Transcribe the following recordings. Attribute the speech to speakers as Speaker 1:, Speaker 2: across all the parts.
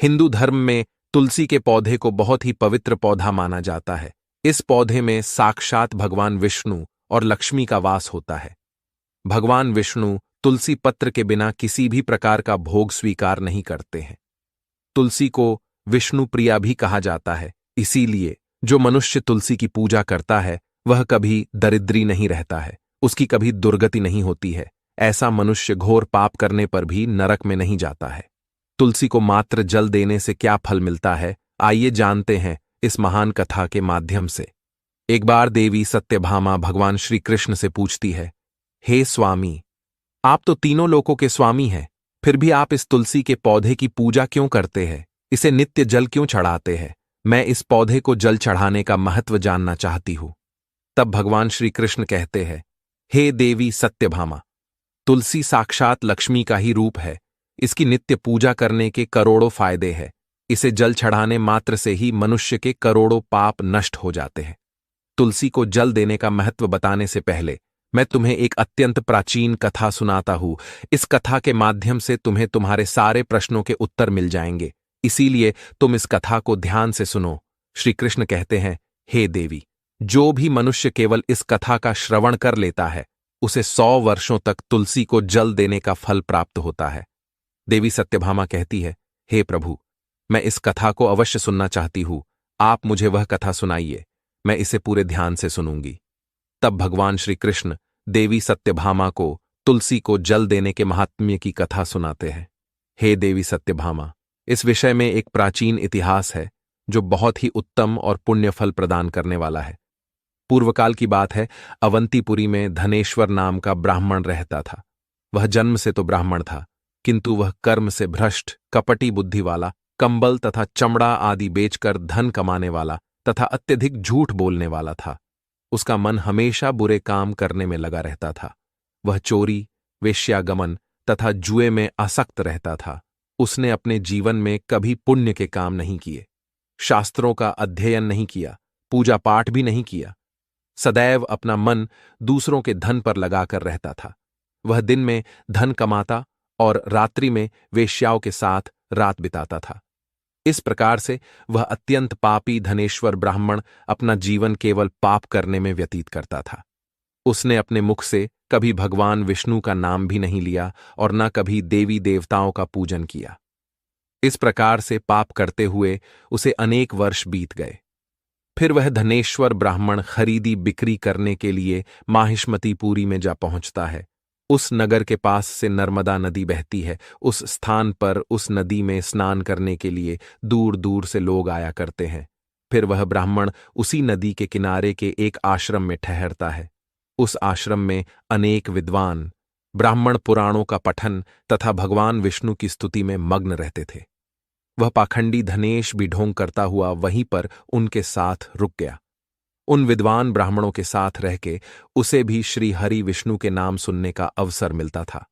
Speaker 1: हिंदू धर्म में तुलसी के पौधे को बहुत ही पवित्र पौधा माना जाता है। इस पौधे में साक्षात भगवान विष्णु और लक्ष्मी का वास होता है। भगवान विष्णु तुलसी पत्र के बिना किसी भी प्रकार का भोग स्वीकार नहीं करते हैं। तुलसी को विष्णु प्रिया भी कहा जाता है, इसीलिए जो मनुष्य तुलसी की पूजा करता है वह कभी दरिद्री नहीं रहता है, उसकी कभी दुर्गति नहीं होती है। ऐसा मनुष्य घोर पाप करने पर भी नरक में नहीं जाता है। तुलसी को मात्र जल देने से क्या फल मिलता है, आइए जानते हैं इस महान कथा के माध्यम से। एक बार देवी सत्यभामा भगवान श्री कृष्ण से पूछती है, हे स्वामी, आप तो तीनों लोकों के स्वामी हैं, फिर भी आप इस तुलसी के पौधे की पूजा क्यों करते हैं? इसे नित्य जल क्यों चढ़ाते हैं? मैं इस पौधे को जल चढ़ाने का महत्व जानना चाहती हूं। तब भगवान श्री कृष्ण कहते हैं, हे देवी सत्यभामा, तुलसी साक्षात लक्ष्मी का ही रूप है। इसकी नित्य पूजा करने के करोड़ों फायदे हैं। इसे जल चढ़ाने मात्र से ही मनुष्य के करोड़ों पाप नष्ट हो जाते हैं। तुलसी को जल देने का महत्व बताने से पहले मैं तुम्हें एक अत्यंत प्राचीन कथा सुनाता हूं। इस कथा के माध्यम से तुम्हें तुम्हारे सारे प्रश्नों के उत्तर मिल जाएंगे, इसीलिए तुम इस कथा को ध्यान से सुनो। श्री कृष्ण कहते हैं, हे देवी, जो भी मनुष्य केवल इस कथा का श्रवण कर लेता है उसे 100 वर्षों तक तुलसी को जल देने का फल प्राप्त होता है। देवी सत्यभामा कहती है, हे प्रभु, मैं इस कथा को अवश्य सुनना चाहती हूं। आप मुझे वह कथा सुनाइए, मैं इसे पूरे ध्यान से सुनूंगी। तब भगवान श्री कृष्ण देवी सत्यभामा को तुलसी को जल देने के महात्म्य की कथा सुनाते हैं। हे देवी सत्यभामा, इस विषय में एक प्राचीन इतिहास है जो बहुत ही उत्तम और पुण्य फल प्रदान करने वाला है। पूर्वकाल की बात है, अवंतीपुरी में धनेश्वर नाम का ब्राह्मण रहता था। वह जन्म से तो ब्राह्मण था, किंतु वह कर्म से भ्रष्ट, कपटी बुद्धि वाला, कंबल तथा चमड़ा आदि बेचकर धन कमाने वाला तथा अत्यधिक झूठ बोलने वाला था। उसका मन हमेशा बुरे काम करने में लगा रहता था। वह चोरी, वेश्यागमन तथा जुए में आसक्त रहता था। उसने अपने जीवन में कभी पुण्य के काम नहीं किए, शास्त्रों का अध्ययन नहीं किया, पूजा पाठ भी नहीं किया। सदैव अपना मन दूसरों के धन पर लगाकर रहता था। वह दिन में धन कमाता और रात्रि में वेश्याओं के साथ रात बिताता था। इस प्रकार से वह अत्यंत पापी धनेश्वर ब्राह्मण अपना जीवन केवल पाप करने में व्यतीत करता था। उसने अपने मुख से कभी भगवान विष्णु का नाम भी नहीं लिया और न कभी देवी देवताओं का पूजन किया। इस प्रकार से पाप करते हुए उसे अनेक वर्ष बीत गए। फिर वह धनेश्वर ब्राह्मण खरीदी बिक्री करने के लिए माहिष्मतीपुरी में जा पहुंचता है। उस नगर के पास से नर्मदा नदी बहती है। उस स्थान पर उस नदी में स्नान करने के लिए दूर दूर से लोग आया करते हैं। फिर वह ब्राह्मण उसी नदी के किनारे के एक आश्रम में ठहरता है। उस आश्रम में अनेक विद्वान ब्राह्मण पुराणों का पठन तथा भगवान विष्णु की स्तुति में मग्न रहते थे। वह पाखंडी धनेश भी ढोंग करता हुआ वहीं पर उनके साथ रुक गया। उन विद्वान ब्राह्मणों के साथ रह के उसे भी श्री हरि विष्णु के नाम सुनने का अवसर मिलता था।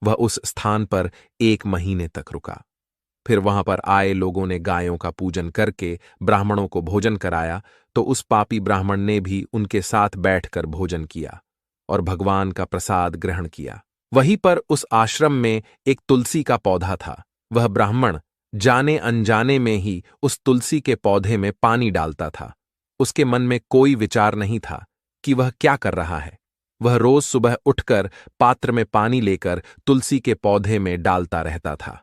Speaker 1: वह उस स्थान पर 1 महीने तक रुका। फिर वहां पर आए लोगों ने गायों का पूजन करके ब्राह्मणों को भोजन कराया, तो उस पापी ब्राह्मण ने भी उनके साथ बैठकर भोजन किया और भगवान का प्रसाद ग्रहण किया। वहीं पर उस आश्रम में एक तुलसी का पौधा था। वह ब्राह्मण जाने अनजाने में ही उस तुलसी के पौधे में पानी डालता था। उसके मन में कोई विचार नहीं था कि वह क्या कर रहा है। वह रोज सुबह उठकर पात्र में पानी लेकर तुलसी के पौधे में डालता रहता था।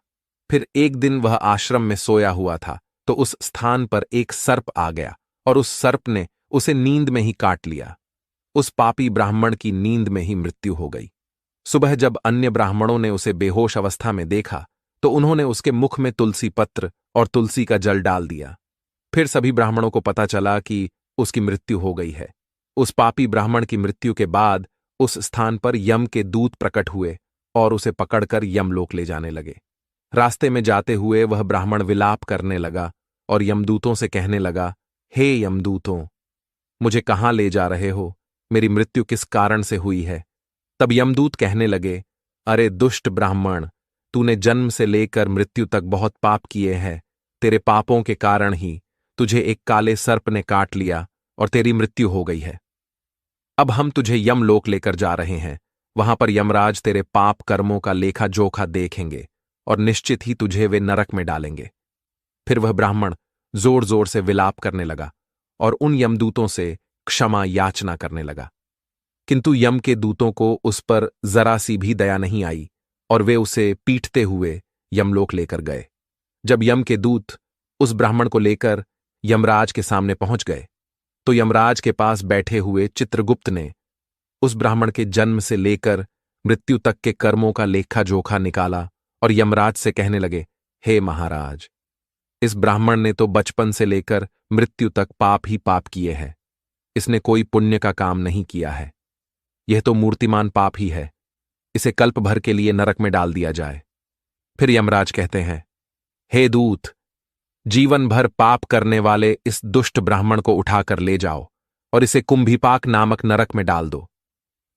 Speaker 1: फिर एक दिन वह आश्रम में सोया हुआ था, तो उस स्थान पर एक सर्प आ गया और उस सर्प ने उसे नींद में ही काट लिया। उस पापी ब्राह्मण की नींद में ही मृत्यु हो गई। सुबह जब अन्य ब्राह्मणों ने उसे बेहोश अवस्था में देखा, तो उन्होंने उसके मुख में तुलसी पत्र और तुलसी का जल डाल दिया। फिर सभी ब्राह्मणों को पता चला कि उसकी मृत्यु हो गई है। उस पापी ब्राह्मण की मृत्यु के बाद उस स्थान पर यम के दूत प्रकट हुए और उसे पकड़कर यमलोक ले जाने लगे। रास्ते में जाते हुए वह ब्राह्मण विलाप करने लगा और यमदूतों से कहने लगा, हे यमदूतों, मुझे कहाँ ले जा रहे हो? मेरी मृत्यु किस कारण से हुई है? तब यमदूत कहने लगे, अरे दुष्ट ब्राह्मण, तूने जन्म से लेकर मृत्यु तक बहुत पाप किए हैं। तेरे पापों के कारण ही तुझे एक काले सर्प ने काट लिया और तेरी मृत्यु हो गई है। अब हम तुझे यमलोक लेकर जा रहे हैं। वहां पर यमराज तेरे पाप कर्मों का लेखा जोखा देखेंगे और निश्चित ही तुझे वे नरक में डालेंगे। फिर वह ब्राह्मण जोर जोर से विलाप करने लगा और उन यमदूतों से क्षमा याचना करने लगा। किंतु यम के दूतों को उस पर जरा सी भी दया नहीं आई और वे उसे पीटते हुए यमलोक लेकर गए। जब यम के दूत उस ब्राह्मण को लेकर यमराज के सामने पहुंच गए तो यमराज के पास बैठे हुए चित्रगुप्त ने उस ब्राह्मण के जन्म से लेकर मृत्यु तक के कर्मों का लेखा जोखा निकाला और यमराज से कहने लगे, हे महाराज, इस ब्राह्मण ने तो बचपन से लेकर मृत्यु तक पाप ही पाप किए हैं। इसने कोई पुण्य का काम नहीं किया है। यह तो मूर्तिमान पाप ही है। इसे कल्प भर के लिए नरक में डाल दिया जाए। फिर यमराज कहते हैं, हे दूत, जीवन भर पाप करने वाले इस दुष्ट ब्राह्मण को उठाकर ले जाओ और इसे कुंभीपाक नामक नरक में डाल दो।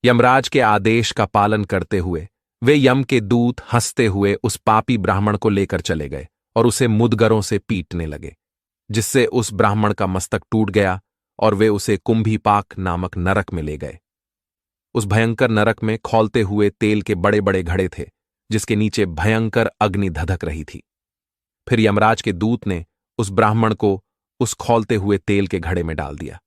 Speaker 1: यमराज के आदेश का पालन करते हुए वे यम के दूत हंसते हुए उस पापी ब्राह्मण को लेकर चले गए और उसे मुदगरों से पीटने लगे, जिससे उस ब्राह्मण का मस्तक टूट गया और वे उसे कुंभीपाक नामक नरक में ले गए। उस भयंकर नरक में खौलते हुए तेल के बड़े बड़े घड़े थे, जिसके नीचे भयंकर अग्नि धधक रही थी। फिर यमराज के दूत ने उस ब्राह्मण को उस खौलते हुए तेल के घड़े में डाल दिया।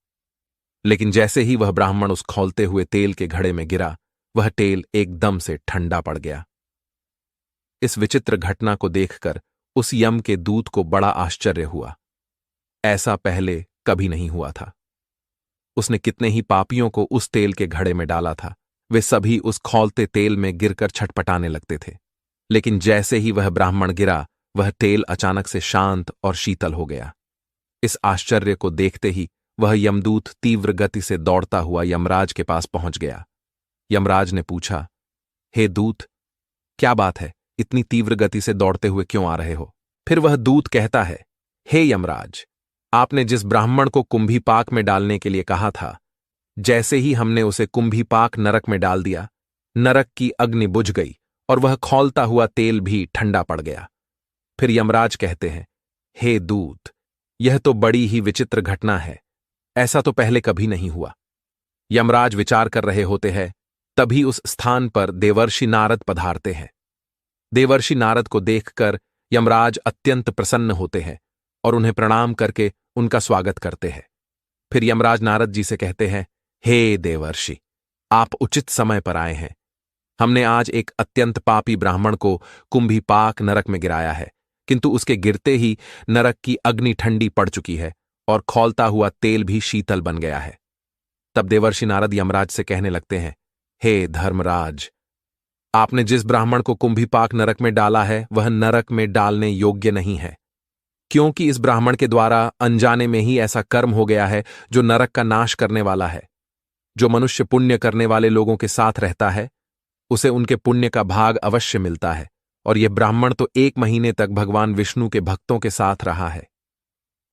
Speaker 1: लेकिन जैसे ही वह ब्राह्मण उस खौलते हुए तेल के घड़े में गिरा, वह तेल एकदम से ठंडा पड़ गया। इस विचित्र घटना को देखकर उस यम के दूत को बड़ा आश्चर्य हुआ। ऐसा पहले कभी नहीं हुआ था। उसने कितने ही पापियों को उस तेल के घड़े में डाला था, वे सभी उस खौलते तेल में गिरकर छटपटाने लगते थे। लेकिन जैसे ही वह ब्राह्मण गिरा, वह तेल अचानक से शांत और शीतल हो गया। इस आश्चर्य को देखते ही वह यमदूत तीव्र गति से दौड़ता हुआ यमराज के पास पहुंच गया। यमराज ने पूछा, हे दूत, क्या बात है, इतनी तीव्र गति से दौड़ते हुए क्यों आ रहे हो? फिर वह दूत कहता है, हे यमराज, आपने जिस ब्राह्मण को कुंभीपाक में डालने के लिए कहा था, जैसे ही हमने उसे कुंभीपाक नरक में डाल दिया, नरक की अग्नि बुझ गई और वह खौलता हुआ तेल भी ठंडा पड़ गया। फिर यमराज कहते हैं, हे दूत, यह तो बड़ी ही विचित्र घटना है। ऐसा तो पहले कभी नहीं हुआ। यमराज विचार कर रहे होते हैं, तभी उस स्थान पर देवर्षि नारद पधारते हैं। देवर्षि नारद को देखकर यमराज अत्यंत प्रसन्न होते हैं और उन्हें प्रणाम करके उनका स्वागत करते हैं। फिर यमराज नारद जी से कहते हैं, हे देवर्षि, आप उचित समय पर आए हैं। हमने आज एक अत्यंत पापी ब्राह्मण को कुंभीपाक नरक में गिराया है, किंतु उसके गिरते ही नरक की अग्नि ठंडी पड़ चुकी है और खौलता हुआ तेल भी शीतल बन गया है। तब देवर्षि नारद यमराज से कहने लगते हैं, हे धर्मराज, आपने जिस ब्राह्मण को कुंभीपाक नरक में डाला है, वह नरक में डालने योग्य नहीं है, क्योंकि इस ब्राह्मण के द्वारा अनजाने में ही ऐसा कर्म हो गया है जो नरक का नाश करने वाला है। जो मनुष्य पुण्य करने वाले लोगों के साथ रहता है, उसे उनके पुण्य का भाग अवश्य मिलता है, और यह ब्राह्मण तो 1 महीने तक भगवान विष्णु के भक्तों के साथ रहा है।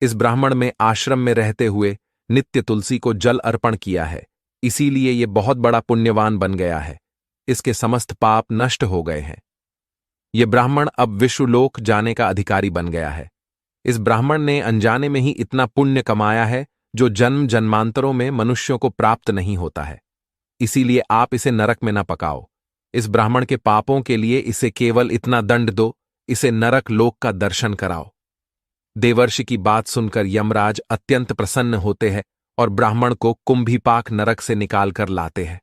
Speaker 1: इस ब्राह्मण में आश्रम में रहते हुए नित्य तुलसी को जल अर्पण किया है, इसीलिए यह बहुत बड़ा पुण्यवान बन गया है। इसके समस्त पाप नष्ट हो गए हैं। यह ब्राह्मण अब विश्वलोक जाने का अधिकारी बन गया है। इस ब्राह्मण ने अनजाने में ही इतना पुण्य कमाया है जो जन्म जन्मांतरों में मनुष्यों को प्राप्त नहीं होता है। इसीलिए आप इसे नरक में न पकाओ। इस ब्राह्मण के पापों के लिए इसे केवल इतना दंड दो, इसे नरक लोक का दर्शन कराओ। देवर्षि की बात सुनकर यमराज अत्यंत प्रसन्न होते हैं और ब्राह्मण को कुंभीपाक नरक से निकालकर लाते हैं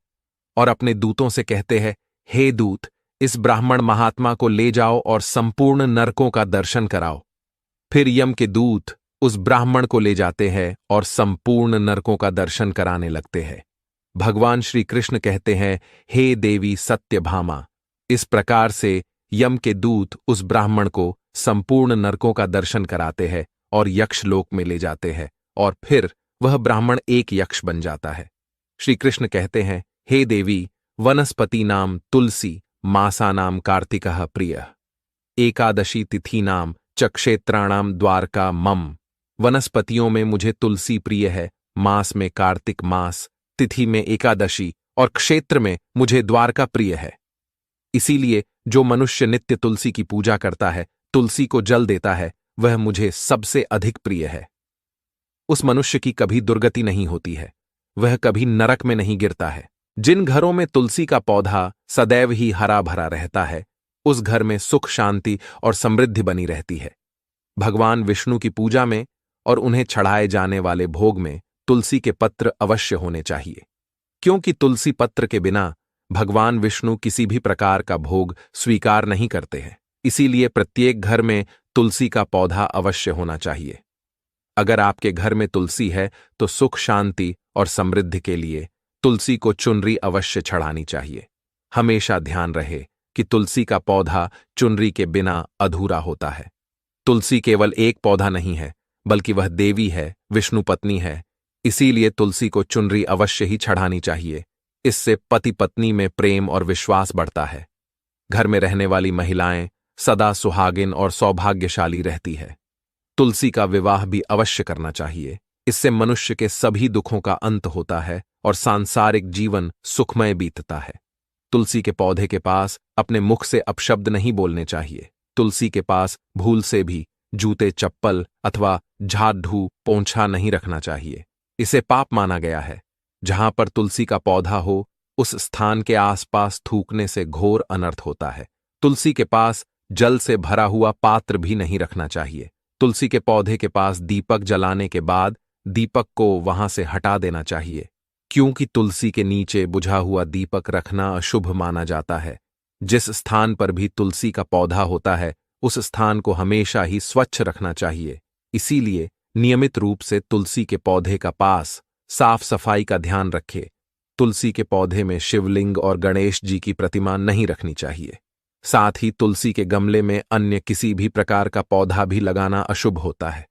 Speaker 1: और अपने दूतों से कहते हैं, हे दूत, इस ब्राह्मण महात्मा को ले जाओ और संपूर्ण नरकों का दर्शन कराओ। फिर यम के दूत उस ब्राह्मण को ले जाते हैं और संपूर्ण नरकों का दर्शन कराने लगते हैं। भगवान श्री कृष्ण कहते हैं, हे देवी सत्यभामा, इस प्रकार से यम के दूत उस ब्राह्मण को संपूर्ण नरकों का दर्शन कराते हैं और यक्षलोक में ले जाते हैं, और फिर वह ब्राह्मण एक यक्ष बन जाता है। श्री कृष्ण कहते हैं, हे देवी, वनस्पति नाम तुलसी, मासा नाम कार्तिकः प्रिय, एकादशी तिथि नाम च क्षेत्राणाम द्वारका मम। वनस्पतियों में मुझे तुलसी प्रिय है, मास में कार्तिक मास, तिथि में एकादशी और क्षेत्र में मुझे द्वारका प्रिय है। इसीलिए जो मनुष्य नित्य तुलसी की पूजा करता है, तुलसी को जल देता है, वह मुझे सबसे अधिक प्रिय है। उस मनुष्य की कभी दुर्गति नहीं होती है, वह कभी नरक में नहीं गिरता है। जिन घरों में तुलसी का पौधा सदैव ही हरा भरा रहता है, उस घर में सुख शांति और समृद्धि बनी रहती है। भगवान विष्णु की पूजा में और उन्हें चढ़ाए जाने वाले भोग में तुलसी के पत्र अवश्य होने चाहिए, क्योंकि तुलसी पत्र के बिना भगवान विष्णु किसी भी प्रकार का भोग स्वीकार नहीं करते हैं। इसीलिए प्रत्येक घर में तुलसी का पौधा अवश्य होना चाहिए। अगर आपके घर में तुलसी है तो सुख, शांति और समृद्धि के लिए तुलसी को चुनरी अवश्य चढ़ानी चाहिए। हमेशा ध्यान रहे कि तुलसी का पौधा चुनरी के बिना अधूरा होता है। तुलसी केवल एक पौधा नहीं है, बल्कि वह देवी है, विष्णु पत्नी है। इसीलिए तुलसी को चुनरी अवश्य ही चढ़ानी चाहिए। इससे पति पत्नी में प्रेम और विश्वास बढ़ता है। घर में रहने वाली महिलाएं सदा सुहागिन और सौभाग्यशाली रहती है। तुलसी का विवाह भी अवश्य करना चाहिए। इससे मनुष्य के सभी दुखों का अंत होता है और सांसारिक जीवन सुखमय बीतता है। तुलसी के पौधे के पास अपने मुख से अपशब्द नहीं बोलने चाहिए। तुलसी के पास भूल से भी जूते, चप्पल अथवा झाड़ू, पोंछा नहीं रखना चाहिए। इसे पाप माना गया है। जहां पर तुलसी का पौधा हो, उस स्थान के आसपास थूकने से घोर अनर्थ होता है। तुलसी के पास जल से भरा हुआ पात्र भी नहीं रखना चाहिए। तुलसी के पौधे के पास दीपक जलाने के बाद दीपक को वहां से हटा देना चाहिए, क्योंकि तुलसी के नीचे बुझा हुआ दीपक रखना अशुभ माना जाता है। जिस स्थान पर भी तुलसी का पौधा होता है, उस स्थान को हमेशा ही स्वच्छ रखना चाहिए। इसीलिए नियमित रूप से तुलसी के पौधे का पास साफ सफाई का ध्यान रखें। तुलसी के पौधे में शिवलिंग और गणेश जी की प्रतिमा नहीं रखनी चाहिए। साथ ही तुलसी के गमले में अन्य किसी भी प्रकार का पौधा भी लगाना अशुभ होता है।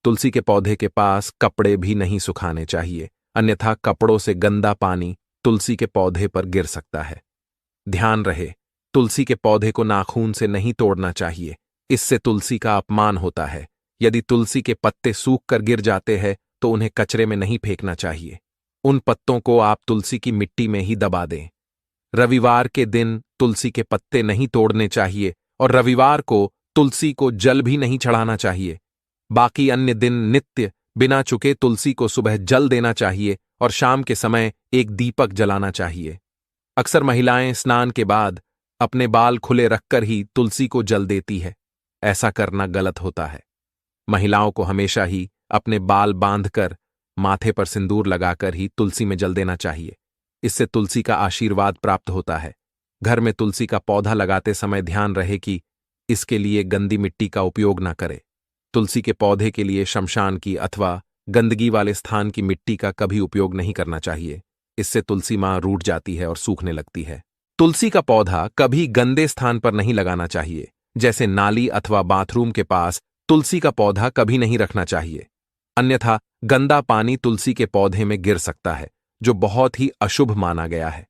Speaker 1: तुलसी के पौधे के पास कपड़े भी नहीं सुखाने चाहिए, अन्यथा कपड़ों से गंदा पानी तुलसी के पौधे पर गिर सकता है। ध्यान रहे, तुलसी के पौधे को नाखून से नहीं तोड़ना चाहिए। इससे तुलसी का अपमान होता है। यदि तुलसी के पत्ते सूख कर गिर जाते हैं तो उन्हें कचरे में नहीं फेंकना चाहिए। उन पत्तों को आप तुलसी की मिट्टी में ही दबा दें। रविवार के दिन तुलसी के पत्ते नहीं तोड़ने चाहिए और रविवार को तुलसी को जल भी नहीं चढ़ाना चाहिए। बाकी अन्य दिन नित्य बिना चुके तुलसी को सुबह जल देना चाहिए और शाम के समय एक दीपक जलाना चाहिए। अक्सर महिलाएं स्नान के बाद अपने बाल खुले रखकर ही तुलसी को जल देती है। ऐसा करना गलत होता है। महिलाओं को हमेशा ही अपने बाल बांधकर माथे पर सिंदूर लगाकर ही तुलसी में जल देना चाहिए। इससे तुलसी का आशीर्वाद प्राप्त होता है। घर में तुलसी का पौधा लगाते समय ध्यान रहे कि इसके लिए गंदी मिट्टी का उपयोग न करें। तुलसी के पौधे के लिए शमशान की अथवा गंदगी वाले स्थान की मिट्टी का कभी उपयोग नहीं करना चाहिए। इससे तुलसी मां रूठ जाती है और सूखने लगती है। तुलसी का पौधा कभी गंदे स्थान पर नहीं लगाना चाहिए, जैसे नाली अथवा बाथरूम के पास तुलसी का पौधा कभी नहीं रखना चाहिए, अन्यथा गंदा पानी तुलसी के पौधे में गिर सकता है, जो बहुत ही अशुभ माना गया है।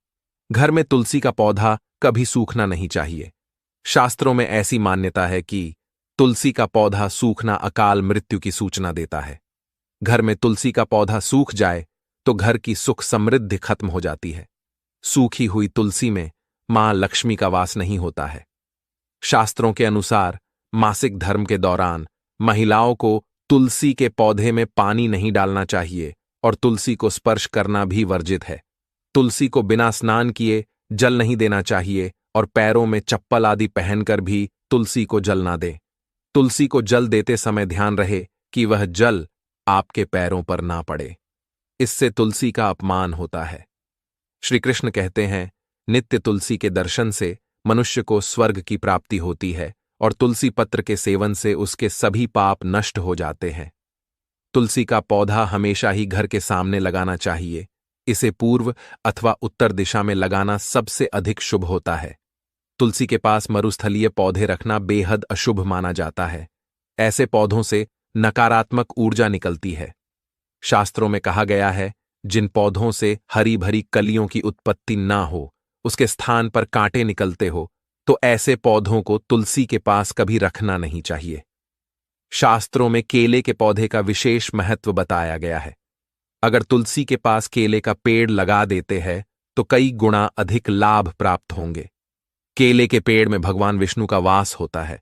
Speaker 1: घर में तुलसी का पौधा कभी सूखना नहीं चाहिए। शास्त्रों में ऐसी मान्यता है कि तुलसी का पौधा सूखना अकाल मृत्यु की सूचना देता है। घर में तुलसी का पौधा सूख जाए तो घर की सुख समृद्धि खत्म हो जाती है। सूखी हुई तुलसी में मां लक्ष्मी का वास नहीं होता है। शास्त्रों के अनुसार मासिक धर्म के दौरान महिलाओं को तुलसी के पौधे में पानी नहीं डालना चाहिए और तुलसी को स्पर्श करना भी वर्जित है। तुलसी को बिना स्नान किए जल नहीं देना चाहिए और पैरों में चप्पल आदि पहनकर भी तुलसी को जल ना दें। तुलसी को जल देते समय ध्यान रहे कि वह जल आपके पैरों पर ना पड़े। इससे तुलसी का अपमान होता है। श्री कृष्ण कहते हैं, नित्य तुलसी के दर्शन से मनुष्य को स्वर्ग की प्राप्ति होती है और तुलसी पत्र के सेवन से उसके सभी पाप नष्ट हो जाते हैं। तुलसी का पौधा हमेशा ही घर के सामने लगाना चाहिए। इसे पूर्व अथवा उत्तर दिशा में लगाना सबसे अधिक शुभ होता है। तुलसी के पास मरुस्थलीय पौधे रखना बेहद अशुभ माना जाता है। ऐसे पौधों से नकारात्मक ऊर्जा निकलती है। शास्त्रों में कहा गया है, जिन पौधों से हरी भरी कलियों की उत्पत्ति ना हो, उसके स्थान पर कांटे निकलते हो, तो ऐसे पौधों को तुलसी के पास कभी रखना नहीं चाहिए। शास्त्रों में केले के पौधे का विशेष महत्व बताया गया है। अगर तुलसी के पास केले का पेड़ लगा देते हैं तो कई गुना अधिक लाभ प्राप्त होंगे। केले के पेड़ में भगवान विष्णु का वास होता है।